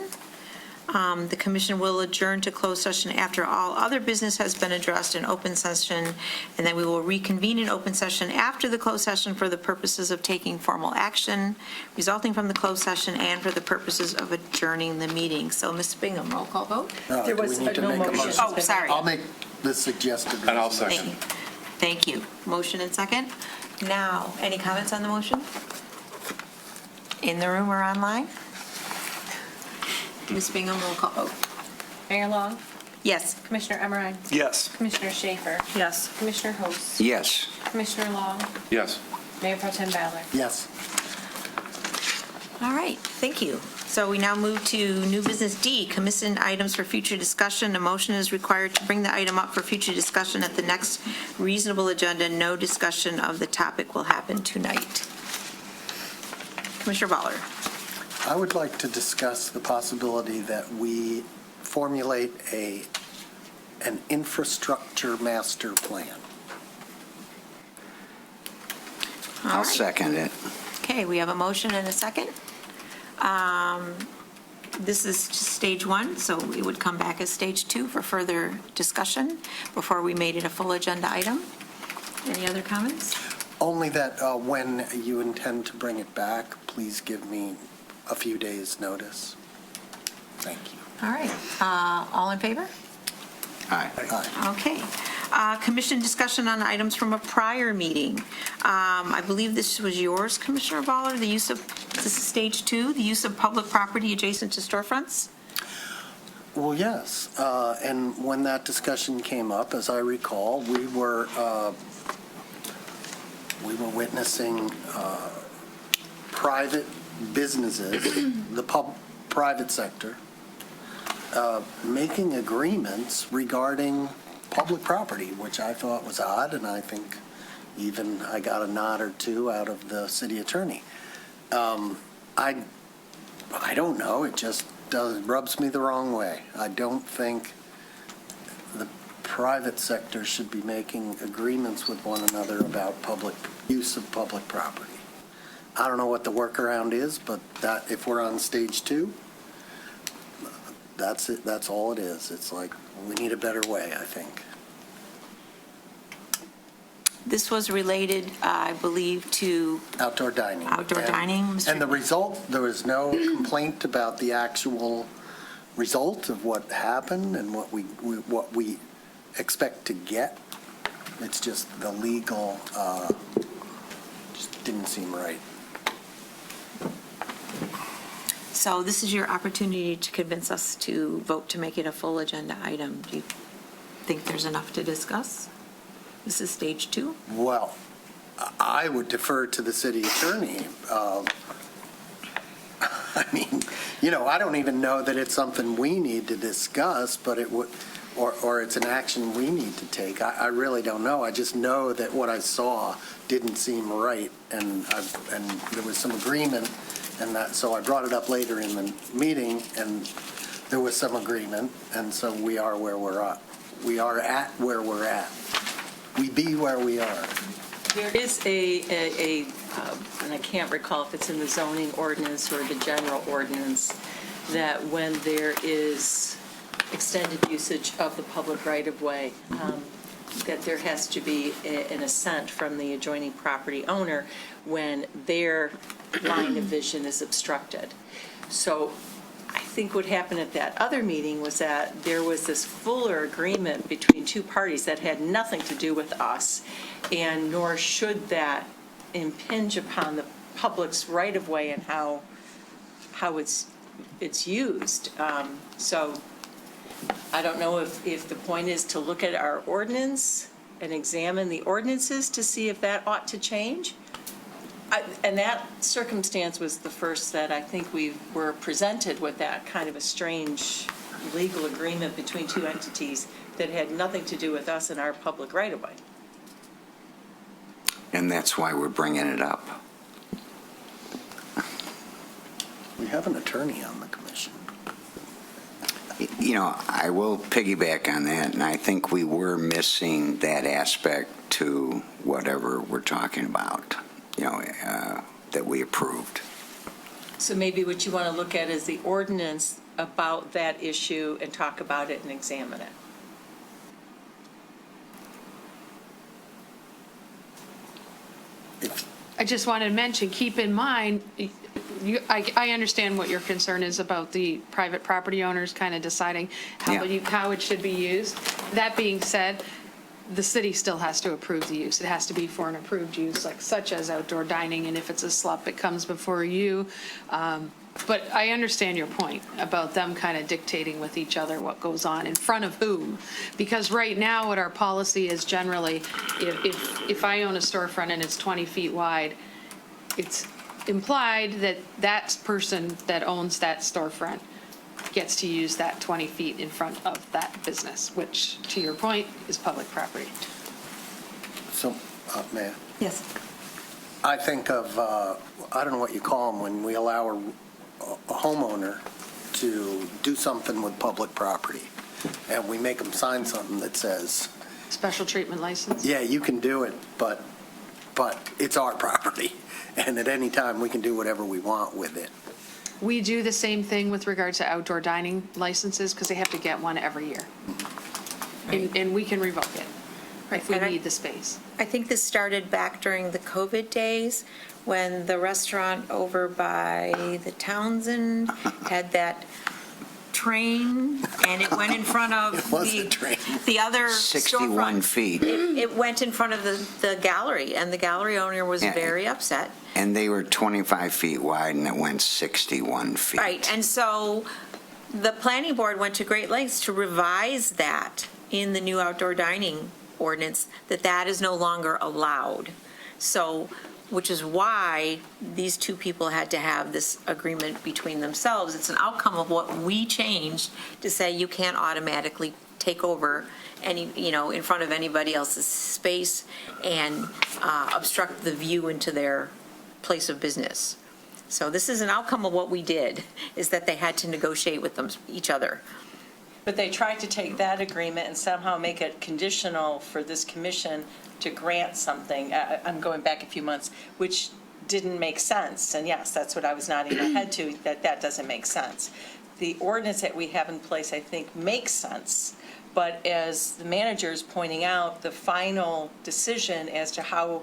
S1: The commission will adjourn to closed session after all other business has been addressed in open session, and then we will reconvene in open session after the closed session for the purposes of taking formal action resulting from the closed session and for the purposes of adjourning the meeting. So, Ms. Bingham, roll call vote?
S13: There was
S11: Do we need to
S13: no
S11: make a
S13: motion.
S1: Oh, sorry.
S11: I'll make the suggested.
S6: And I'll
S11: resolution.
S6: second.
S1: Thank you. Motion and second. Now, any comments on the motion? In the room or online? Ms. Bingham, roll call vote.
S2: Mayor Long?
S1: Yes.
S2: Commissioner Emery?
S11: Yes.
S2: Commissioner Schaefer?
S13: Yes.
S2: Commissioner Host?
S3: Yes.
S2: Commissioner Long?
S6: Yes.
S2: Mayor Pro Tem Ballard?
S11: Yes.
S1: All right, thank you. So we now move to new business D, commission items for future discussion. A motion is required to bring the item up for future discussion at the next reasonable agenda. No discussion of the topic will happen tonight. Commissioner Baller.
S11: I would like to discuss the possibility that we formulate an infrastructure master plan.
S1: All
S3: I'll
S1: right.
S3: second it.
S1: Okay, we have a motion and a second. This is stage one, so it would come back as stage two for further discussion before we made it a full agenda item. Any other comments?
S11: Only that when you intend to bring it back, please give me a few days' notice. Thank you.
S1: All right, all in favor?
S3: Aye.
S11: Aye.
S1: Okay. Commission discussion on items from a prior meeting. I believe this was yours, Commissioner Baller, the use of, this is stage two, the use of public property adjacent to storefronts?
S11: Well, yes, and when that discussion came up, as I recall, we were witnessing private businesses, the private sector, making agreements regarding public property, which I thought was odd, and I think even I got a nod or two out of the city attorney. I don't know, it just rubs me the wrong way. I don't think the private sector should be making agreements with one another about public use of public property. I don't know what the workaround is, but that if we're on stage two, that's it. That's all it is. It's like we need a better way, I think.
S1: This was related, I believe, to
S11: Outdoor dining.
S1: outdoor dining. Mr.
S11: And the result, there was no complaint about the actual result of what happened and what we expect to get. It's just the legal, just didn't seem right.
S1: So this is your opportunity to convince us to vote to make it a full agenda item. Do you think there's enough to discuss? This is stage two?
S11: Well, I would defer to the city attorney. I mean, I don't even know that it's something we need to discuss, but it would, or it's an action we need to take. I really don't know. I just know that what I saw didn't seem right, and there was some agreement, and so I brought it up later in the meeting, and there was some agreement, and so we are where we're at. We are at where we're at. We be where we are.
S13: There is and I can't recall if it's in the zoning ordinance or the general ordinance, that when there is extended usage of the public right-of-way, that there has to be an assent from the adjoining property owner when their line of vision is obstructed. So I think what happened at that other meeting was that there was this fuller agreement between two parties that had nothing to do with us, and nor should that impinge upon the public's right-of-way and how it's used. So I don't know if the point is to look at our ordinance and examine the ordinances to see if that ought to change. And that circumstance was the first that I think we were presented with, that kind of a strange legal agreement between two entities that had nothing to do with us and our public right-of-way.
S3: And that's why we're bringing it up.
S11: We have an attorney on the commission.
S3: I will piggyback on that, and I think we were missing that aspect to whatever we're talking about, that we approved.
S13: So maybe what you want to look at is the ordinance about that issue and talk about it and examine it.
S4: I just wanted to mention, keep in mind, I understand what your concern is about the private property owners kind of deciding how it should be used. That being said, the city still has to approve the use. It has to be for an approved use, like such as outdoor dining, and if it's a SLUP, it comes before you. But I understand your point about them kind of dictating with each other what goes on in front of whom. Because right now, what our policy is generally, if I own a storefront and it's 20 feet wide, it's implied that that person that owns that storefront gets to use that 20 feet in front of that business, which, to your point, is public property.
S11: So, Mayor,
S1: Yes.
S11: I think of, I don't know what you call them, when we allow a homeowner to do something with public property, and we make them sign something that says,
S4: Special treatment license?
S11: yeah, you can do it, but it's our property, and at any time, we can do whatever we want with it.
S4: We do the same thing with regard to outdoor dining licenses, because they have to get one every year. And we can revoke it if we
S1: And I-
S4: need the space.
S1: I think this started back during the COVID days, when the restaurant over by the Townsend had that train, and it went in front of
S11: It was a train.
S1: the other
S3: 61
S1: storefront.
S3: feet.
S1: It went in front of the gallery, and the gallery owner was
S3: Yeah.
S1: very upset.
S3: And they were 25 feet wide, and it went 61 feet.
S1: Right, and so the planning board went to great lengths to revise that in the new outdoor dining ordinance, that is no longer allowed. So, which is why these two people had to have this agreement between themselves. It's an outcome of what we changed to say you can't automatically take over any, in front of anybody else's space and obstruct the view into their place of business. So this is an outcome of what we did, is that they had to negotiate with each other.
S13: But they tried to take that agreement and somehow make it conditional for this commission to grant something. I'm going back a few months, which didn't make sense. And yes, that's what I was nodding my head to, that doesn't make sense. The ordinance that we have in place, I think, makes sense. But as the manager is pointing out, the final decision as to how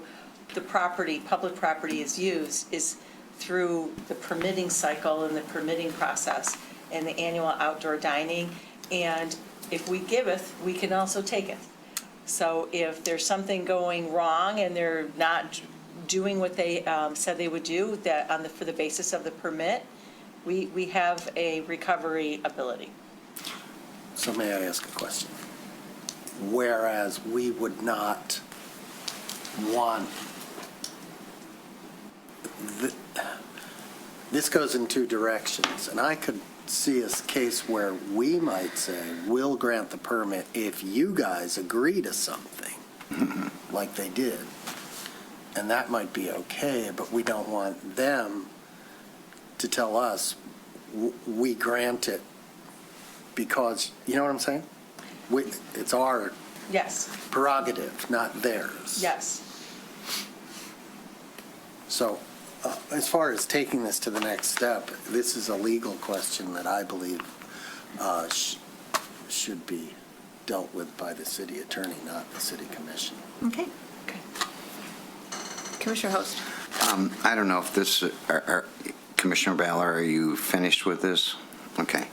S13: the property, public property is used is through the permitting cycle and the permitting process and the annual outdoor dining. And if we giveth, we can also taketh. So if there's something going wrong and they're not doing what they said they would do, that for the basis of the permit, we have a recovery ability.
S11: So may I ask a question? Whereas we would not want, this goes in two directions, and I could see a case where we might say, we'll grant the permit if you guys agree to something, like they did. And that might be okay, but we don't want them to tell us, we grant it because, you know what I'm saying? It's our
S13: Yes,
S11: prerogative, not theirs.
S13: yes.
S11: So, as far as taking this to the next step, this is a legal question that I believe should be dealt with by the city attorney, not the city commission.
S1: Okay. Commissioner Host.
S3: I don't know if this, Commissioner Ballard, are you finished with this? Okay.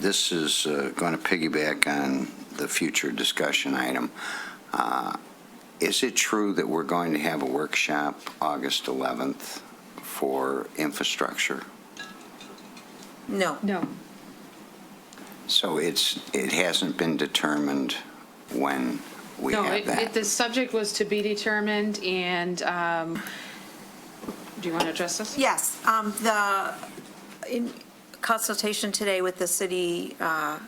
S3: This is going to piggyback on the future discussion item. Is it true that we're going to have a workshop August 11th for infrastructure?
S1: No.
S4: No.
S3: So it hasn't been determined when we have that?
S4: The subject was to be determined, and do you want to address this?
S1: Yes. In consultation today with the city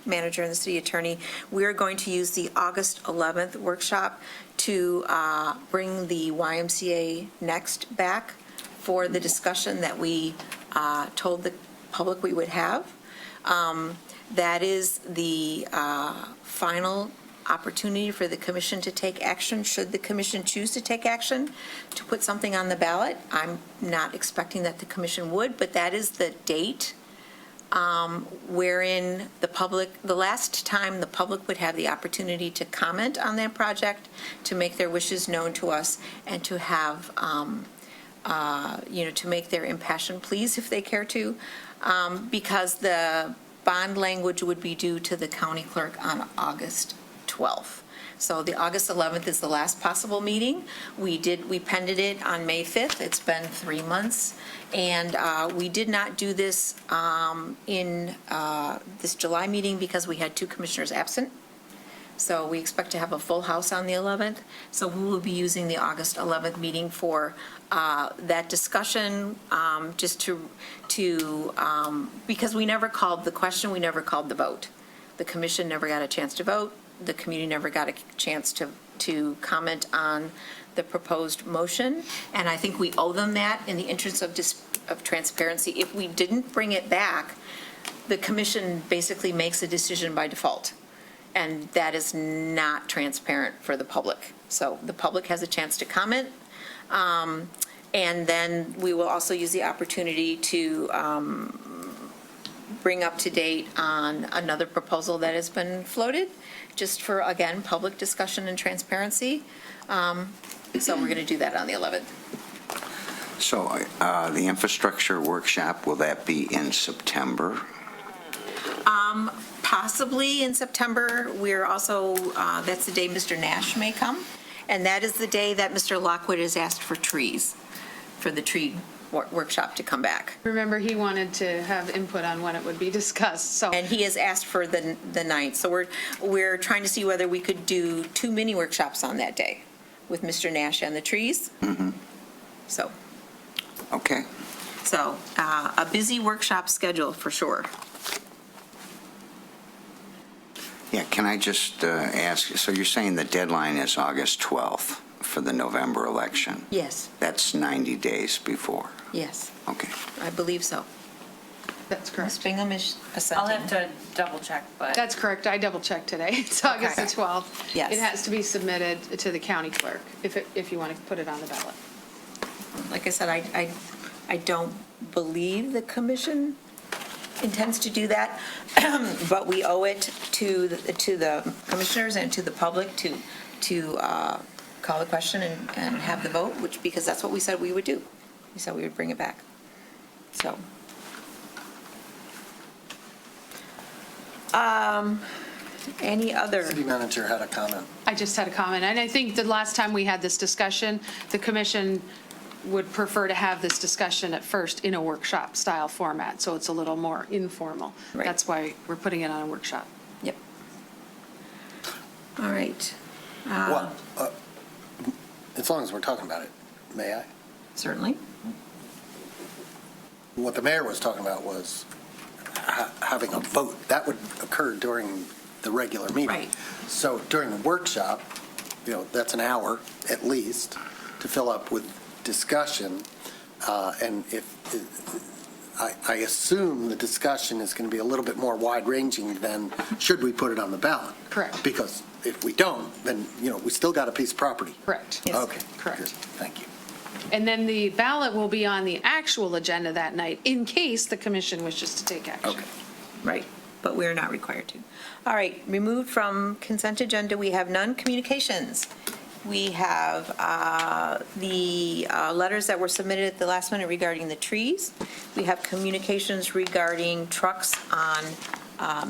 S1: manager and the city attorney, we are going to use the August 11th workshop to bring the YMCA Next back for the discussion that we told the public we would have. That is the final opportunity for the commission to take action, should the commission choose to take action, to put something on the ballot. I'm not expecting that the commission would, but that is the date wherein the last time the public would have the opportunity to comment on that project, to make their wishes known to us, and to have, to make their impassioned pleas if they care to, because the bond language would be due to the county clerk on August 12th. So the August 11th is the last possible meeting. We penned it on May 5th. It's been 3 months. And we did not do this in this July meeting because we had 2 commissioners absent. So we expect to have a full house on the 11th. So we will be using the August 11th meeting for that discussion, just because we never called the question, we never called the vote. The commission never got a chance to vote. The community never got a chance to comment on the proposed motion. And I think we owe them that in the interest of transparency. If we didn't bring it back, the commission basically makes a decision by default. And that is not transparent for the public. So the public has a chance to comment. And then we will also use the opportunity to bring up to date on another proposal that has been floated, just for, again, public discussion and transparency. So we're going to do that on the 11th.
S3: So the infrastructure workshop, will that be in September?
S1: Possibly in September. We're also, that's the day Mr. Nash may come, and that is the day that Mr. Lockwood has asked for trees, for the tree workshop to come back.
S4: Remember, he wanted to have input on when it would be discussed, so.
S1: And he has asked for the 9th. So we're trying to see whether we could do 2 mini workshops on that day with Mr. Nash and the trees.
S3: Mm-hmm.
S1: So.
S3: Okay.
S1: So a busy workshop schedule for sure.
S3: Yeah, can I just ask, so you're saying the deadline is August 12th for the November election?
S1: Yes,
S3: That's 90 days before?
S1: yes,
S3: Okay.
S1: I believe so.
S4: That's
S1: Ms.
S4: correct.
S1: Bingham is
S2: I'll
S1: assenting.
S2: have to double check, but.
S4: That's correct. I double-checked today. It's August the
S1: Okay.
S4: 12th.
S1: Yes.
S4: It has to be submitted to the county clerk if you want to put it on the ballot.
S1: Like I said, I don't believe the commission intends to do that, but we owe it to the commissioners and to the public to call the question and have the vote, because that's what we said we would do. We said we would bring it back. So. Any other?
S11: City manager had a comment.
S4: I just had a comment, and I think the last time we had this discussion, the commission would prefer to have this discussion at first in a workshop-style format, so it's a little more informal.
S1: Right.
S4: That's why we're putting it on a workshop.
S1: Yep. All right.
S11: Well, as long as we're talking about it, may I?
S1: Certainly.
S11: What the mayor was talking about was having a vote. That would occur during the regular meeting.
S1: Right.
S11: So during the workshop, that's an hour at least to fill up with discussion. And I assume the discussion is going to be a little bit more wide-ranging than should we put it on the ballot?
S4: Correct.
S11: Because if we don't, then, we still got a piece of property.
S4: Correct.
S1: Yes.
S11: Okay.
S4: Correct.
S11: Good. Thank you.
S4: And then the ballot will be on the actual agenda that night in case the commission wishes to take action.
S11: Okay.
S1: Right, but we're not required to. All right, removed from consent agenda, we have none. Communications. We have the letters that were submitted at the last minute regarding the trees. We have communications regarding trucks on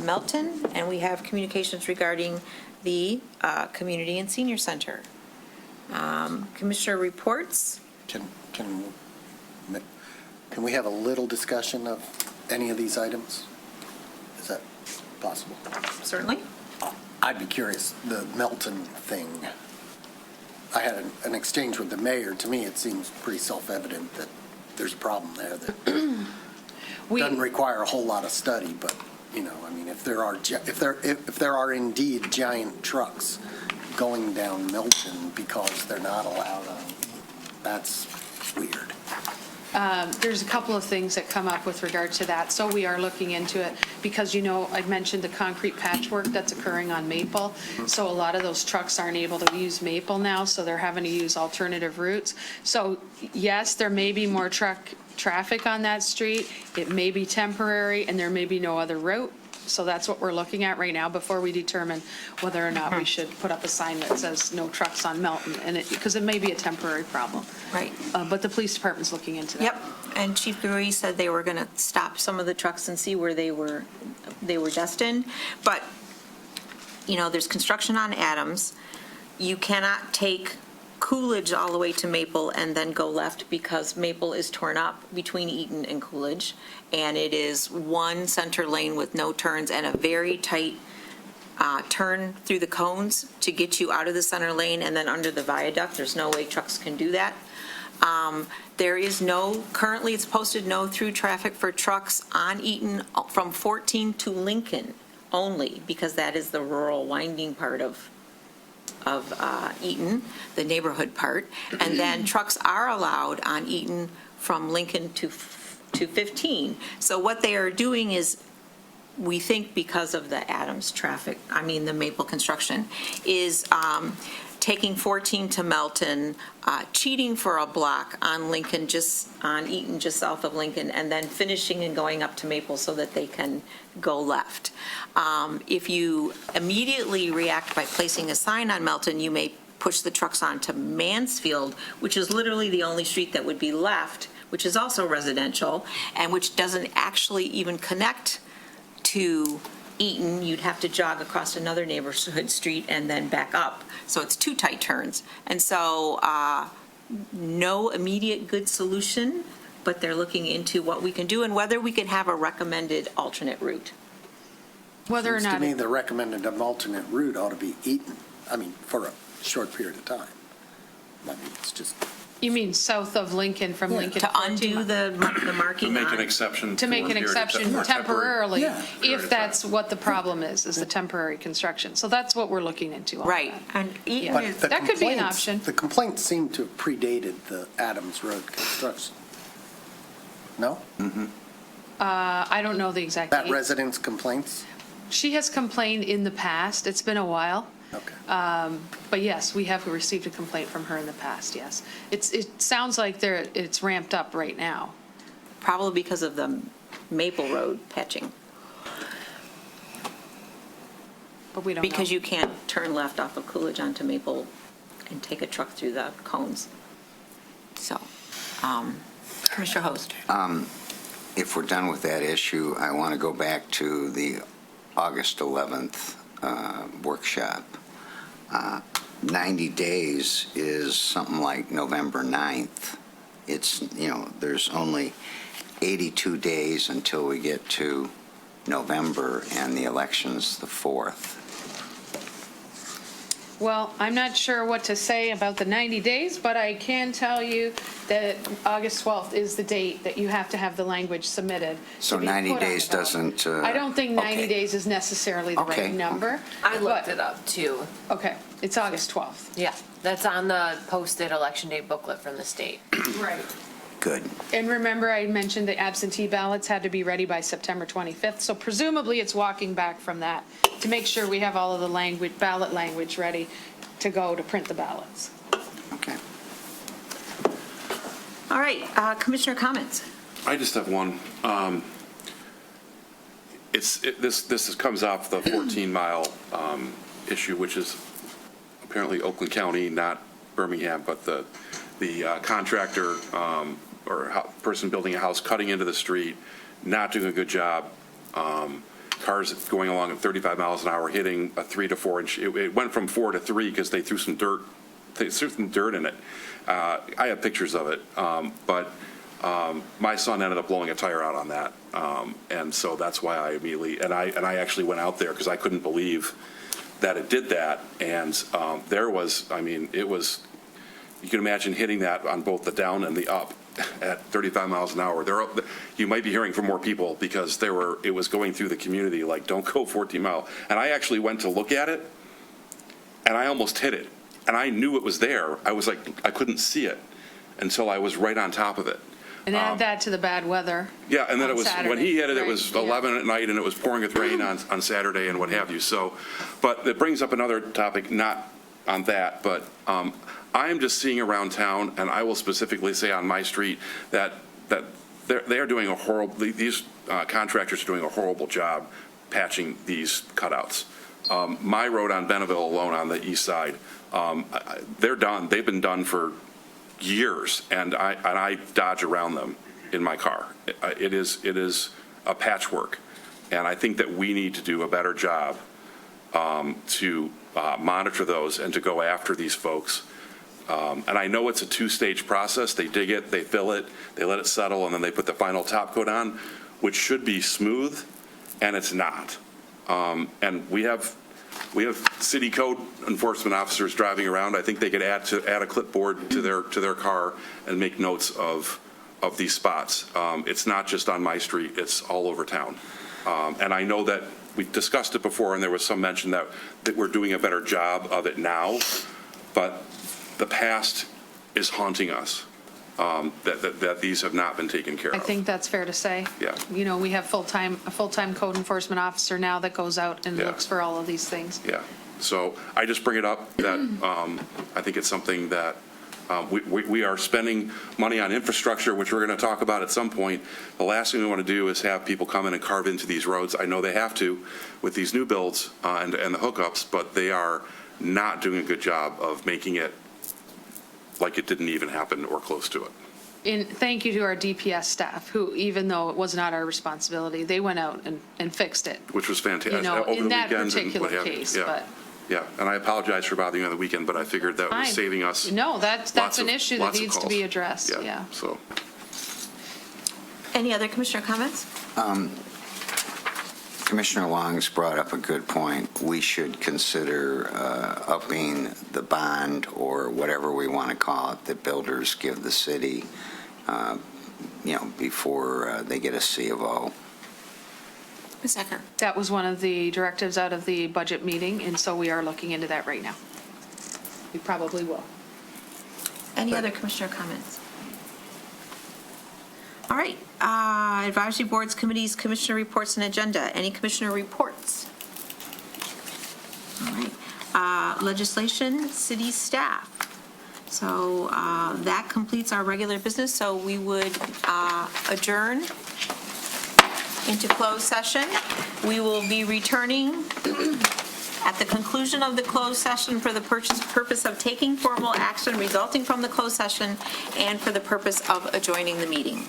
S1: Melton, and we have communications regarding the Community and Senior Center. Commissioner reports.
S11: Can we have a little discussion of any of these items? Is that possible?
S1: Certainly.
S11: I'd be curious, the Melton thing. I had an exchange with the mayor. To me, it seems pretty self-evident that there's a problem there that doesn't require a whole lot of study, but, if there are indeed giant trucks going down Milton because they're not allowed on, that's weird.
S4: There's a couple of things that come up with regard to that, so we are looking into it, because I mentioned the concrete patchwork that's occurring on Maple, so a lot of those trucks aren't able to use Maple now, so they're having to use alternative routes. So yes, there may be more traffic on that street, it may be temporary, and there may be no other route. So that's what we're looking at right now before we determine whether or not we should put up a sign that says no trucks on Melton, because it may be a temporary problem.
S1: Right.
S4: But the police department's looking into that.
S1: Yep, and Chief Gurry said they were going to stop some of the trucks and see where they were destined. But, there's construction on Adams. You cannot take Coolidge all the way to Maple and then go left, because Maple is torn up between Eaton and Coolidge, and it is one center lane with no turns and a very tight turn through the cones to get you out of the center lane and then under the viaduct. There's no way trucks can do that. There is currently it's posted no through traffic for trucks on Eaton from 14 to Lincoln only, because that is the rural winding part of Eaton, the neighborhood part. And then trucks are allowed on Eaton from Lincoln to 15. So what they are doing is, we think because of the Adams traffic, the Maple construction, is taking 14 to Melton, cheating for a block on Lincoln, on Eaton, just south of Lincoln, and then finishing and going up to Maple so that they can go left. If you immediately react by placing a sign on Melton, you may push the trucks onto Mansfield, which is literally the only street that would be left, which is also residential, and which doesn't actually even connect to Eaton. You'd have to jog across another neighborhood street and then back up. So it's two tight turns. And so no immediate good solution, but they're looking into what we can do and whether we can have a recommended alternate route.
S4: Whether or
S11: Seems
S4: not,
S11: to me the recommended alternate route ought to be Eaton, for a short period of time. It's just,
S4: you mean south of Lincoln from Lincoln
S1: To
S4: 14
S1: undo the marking
S6: To make an
S1: on.
S6: exception.
S4: To make
S6: for a
S4: an
S6: period of
S4: exception
S6: time,
S4: temporarily,
S11: Yeah.
S6: period
S4: if
S6: of
S4: that's
S6: time.
S4: what the problem is the temporary construction. So that's what we're looking into. on
S1: Right.
S4: that.
S1: And Eaton
S11: but
S1: is,
S11: the
S4: That could be an
S11: complaints-
S4: option.
S11: The complaints seem to have predated the Adams Road construction. No?
S4: I don't know the exact
S11: That
S4: date.
S11: resident's complaints?
S4: She has complained in the past. It's been a while.
S11: Okay.
S4: But yes, we have received a complaint from her in the past, yes. It sounds like it's ramped up right now.
S1: probably because of the Maple Road patching.
S4: But we don't know.
S1: Because you can't turn left off of Coolidge onto Maple and take a truck through the cones. So, Commissioner Host.
S3: If we're done with that issue, I want to go back to the August 11th workshop. 90 days is something like November 9th. It's, there's only 82 days until we get to November, and the election's the 4th.
S4: Well, I'm not sure what to say about the 90 days, but I can tell you that August 12th is the date that you have to have the language submitted.
S3: So
S4: to be
S3: 90
S4: put on the
S3: days
S4: ballot.
S3: doesn't...
S4: I don't think 90
S3: okay.
S4: days is necessarily the
S3: Okay.
S4: right number.
S14: I looked
S4: but-
S14: it up too.
S4: Okay, it's August 12th.
S14: Yeah, that's on the posted election day booklet from the state.
S4: Right.
S3: Good.
S4: And remember, I mentioned the absentee ballots had to be ready by September 25th, so presumably it's walking back from that to make sure we have all of the ballot language ready to go to print the ballots.
S3: Okay.
S1: All right, Commissioner comments.
S6: I just have one. This comes off the 14-mile issue, which is apparently Oakland County, not Birmingham, but the contractor or person building a house cutting into the street, not doing a good job. Cars going along at 35 miles an hour, hitting a 3 to 4 inch. It went from 4 to 3 because they threw some dirt. They threw some dirt in it. I have pictures of it, but my son ended up blowing a tire out on that, and so that's why I immediately and I actually went out there because I couldn't believe that it did that. And there was, it was. You can imagine hitting that on both the down and the up at 35 miles an hour. You might be hearing from more people because it was going through the community like, don't go 14 mile. And I actually went to look at it, and I almost hit it. And I knew it was there. I was like, I couldn't see it until I was right on top of it.
S4: And add that to the bad weather.
S6: Yeah, and then
S4: on
S6: it was,
S4: Saturday,
S6: when he hit it, it
S4: right,
S6: was
S4: yeah.
S6: 11 at night, and it was pouring with rain on Saturday and what have you. So, but it brings up another topic, not on that, but I am just seeing around town, and I will specifically say on my street, that they are doing a horrible, these contractors are doing a horrible job patching these cutouts. My road on Benneville alone on the east side, they're done. They've been done for years, and I dodge around them in my car. It is a patchwork, and I think that we need to do a better job to monitor those and to go after these folks. And I know it's a two-stage process. They dig it, they fill it, they let it settle, and then they put the final top coat on, which should be smooth, and it's not. And we have we have city code enforcement officers driving around. I think they could add a clipboard to their car and make notes of these spots. It's not just on my street, it's all over town. And I know that we discussed it before, and there was some mention that we're doing a better job of it now, but the past is haunting us, that these have not been taken care of.
S4: I think that's fair to say.
S6: Yeah.
S4: You know, we have a full-time code enforcement officer now that goes out and
S6: Yeah.
S4: looks for all of these things.
S6: Yeah, so I just bring it up that I think it's something that we are spending money on infrastructure, which we're going to talk about at some point. The last thing we want to do is have people come in and carve into these roads. I know they have to with these new builds and the hookups, but they are not doing a good job of making it like it didn't even happen or close to it.
S4: And thank you to our DPS staff, who, even though it was not our responsibility, they went out and fixed it.
S6: Which was fantastic.
S4: You know,
S6: over
S4: in
S6: the
S4: that
S6: weekend and
S4: particular
S6: what have you.
S4: case,
S6: Yeah.
S4: but.
S6: Yeah, and I apologize for bothering you on the weekend, but I figured that was
S4: Fine.
S6: saving us.
S4: No, that's
S6: lots
S4: an
S6: of-
S4: issue that
S6: lots of
S4: needs to
S6: calls.
S4: be addressed, yeah.
S6: So,
S1: Any other commissioner comments?
S3: Commissioner Long's brought up a good point. We should consider upping the bond or whatever we want to call it that builders give the city, before they get a C of O.
S1: Ms. Ecker?
S4: That was one of the directives out of the budget meeting, and so we are looking into that right now. We probably will.
S1: Any other commissioner comments? All right, advisory boards, committees, commissioner reports, and agenda. Any commissioner reports? All right, legislation, city staff. So that completes our regular business, so we would adjourn into closed session. We will be returning at the conclusion of the closed session for the purpose of taking formal action resulting from the closed session and for the purpose of adjoining the meeting.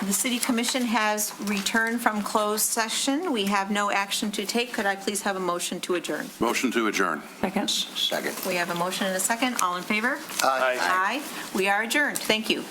S1: The City Commission has returned from closed session. We have no action to take. Could I please have a motion to adjourn?
S6: Motion to adjourn.
S3: Second.
S1: We have a motion and a second. All in favor?
S3: Aye.
S1: Aye. We are adjourned. Thank you.